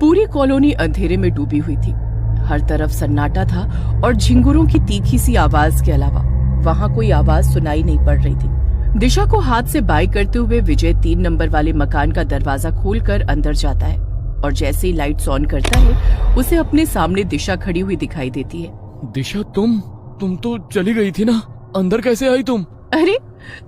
पूरी कॉलोनी अंधेरे में डूबी हुई थी। हर तरफ सन्नाटा था और झिंगुरों की तीखी सी आवाज के अलावा वहां कोई आवाज सुनाई नहीं पड़ रही थी। दिशा को हाथ से बाय करते हुए विजय 3 नंबर वाले मकान का दरवाजा खोलकर अंदर जाता है और जैसे ही लाइट्स ऑन करता है उसे अपने सामने दिशा खड़ी हुई दिखाई देती है। दिशा, तुम तो चली गई थी ना, अंदर कैसे आई तुम? अरे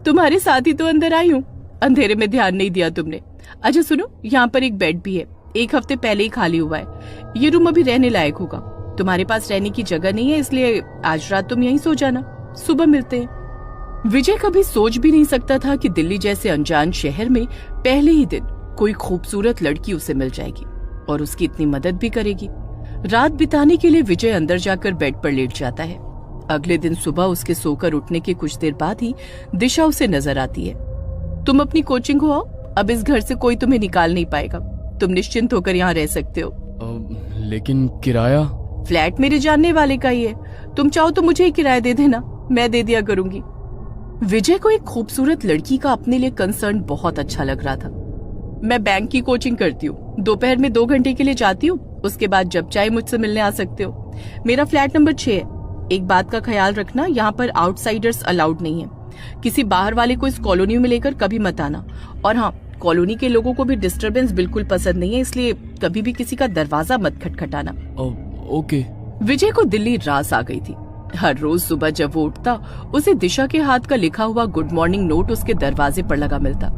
तुम्हारे साथ ही तो अंदर आई हूँ, अंधेरे में ध्यान नहीं दिया तुमने। अच्छा सुनो, यहाँ पर एक बेड भी है, 1 हफ्ते पहले ही खाली हुआ है। ये रूम अभी रहने लायक होगा। तुम्हारे पास रहने की जगह नहीं है, इसलिए आज रात तुम यहीं सो जाना, सुबह मिलते हैं। विजय कभी सोच भी नहीं सकता था कि दिल्ली जैसे अनजान शहर में पहले ही दिन कोई खूबसूरत लड़की उसे मिल जाएगी और उसकी इतनी मदद भी करेगी। रात बिताने के लिए विजय अंदर जाकर बेड पर लेट जाता है। अगले दिन सुबह उसके सोकर उठने के कुछ देर बाद ही दिशा उसे नजर आती है। तुम अपनी कोचिंग को आओ, अब इस घर से कोई तुम्हें निकाल नहीं पाएगा, तुम निश्चिंत होकर यहाँ रह सकते हो। लेकिन किराया? फ्लैट मेरे जानने वाले का ही है, तुम चाहो तो मुझे ही किराया दे देना, मैं दे दिया करूंगी। विजय को एक खूबसूरत लड़की का अपने लिए कंसर्न बहुत अच्छा लग रहा था। मैं बैंक की कोचिंग करती हूँ, दोपहर में 2 घंटे के लिए जाती हूँ, उसके बाद जब चाहे मुझसे मिलने आ सकते हो। मेरा फ्लैट नंबर 6 है। एक बात का ख्याल रखना, यहाँ पर आउटसाइडर्स अलाउड नहीं है। किसी बाहर वाले को इस कॉलोनी में लेकर कभी मत आना। और हाँ, कॉलोनी के लोगों को भी डिस्टरबेंस बिल्कुल पसंद नहीं है, इसलिए कभी भी किसी का दरवाजा मत खटखटाना। ओके। विजय को दिल्ली रास आ गई थी। हर रोज सुबह जब वो उठता, उसे दिशा के हाथ का लिखा हुआ गुड मॉर्निंग नोट उसके दरवाजे पर लगा मिलता।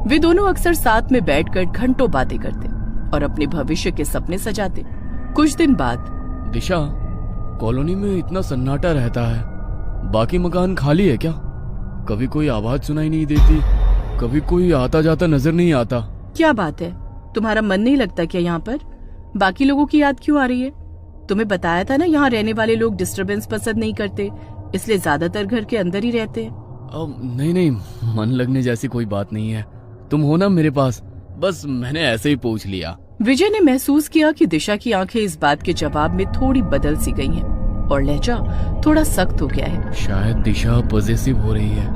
वे दोनों अक्सर साथ में बैठकर घंटों बातें करते और अपने भविष्य के सपने सजाते। कुछ दिन बाद, दिशा, कॉलोनी में इतना सन्नाटा रहता है, बाकी मकान खाली है क्या? कभी कोई आवाज सुनाई नहीं देती, कभी कोई आता जाता नजर नहीं आता। क्या बात है, तुम्हारा मन नहीं लगता क्या यहाँ पर? बाकी लोगों की याद क्यों आ रही है? तुम्हें बताया था ना, यहाँ रहने वाले लोग डिस्टरबेंस पसंद नहीं करते, इसलिए ज्यादातर घर के अंदर ही रहते हैं। नहीं, मन लगने जैसी कोई बात नहीं है, तुम हो ना मेरे पास, बस मैंने ऐसे ही पूछ लिया। विजय ने महसूस किया कि दिशा की आंखें इस बात के जवाब में थोड़ी बदल सी गई हैं और लहजा थोड़ा सख्त हो गया है। शायद दिशा पॉजेसिव हो रही है,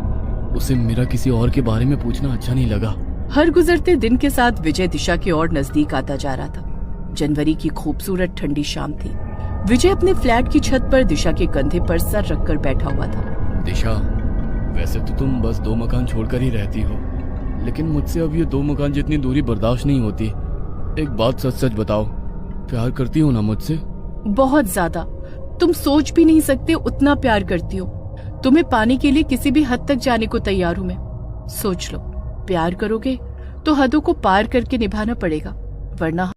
उसे मेरा किसी और के बारे में पूछना अच्छा नहीं लगा। हर गुजरते दिन के साथ विजय दिशा की ओर नजदीक आता जा रहा था। जनवरी की खूबसूरत ठंडी शाम थी। विजय अपने फ्लैट की छत पर दिशा के कंधे पर सर रखकर बैठा हुआ था। दिशा, वैसे तो तुम बस 2 मकान छोड़कर ही रहती हो, लेकिन मुझसे अब ये 2 मकान जितनी दूरी बर्दाश्त नहीं होती। एक बात सच सच बताओ, प्यार करती हो ना मुझसे? बहुत ज्यादा, तुम सोच भी नहीं सकते उतना प्यार करती हो। तुम्हें पाने के लिए किसी भी हद तक जाने को तैयार हूँ मैं। सोच लो, प्यार करोगे तो हदों को पार करके निभाना पड़ेगा, वरना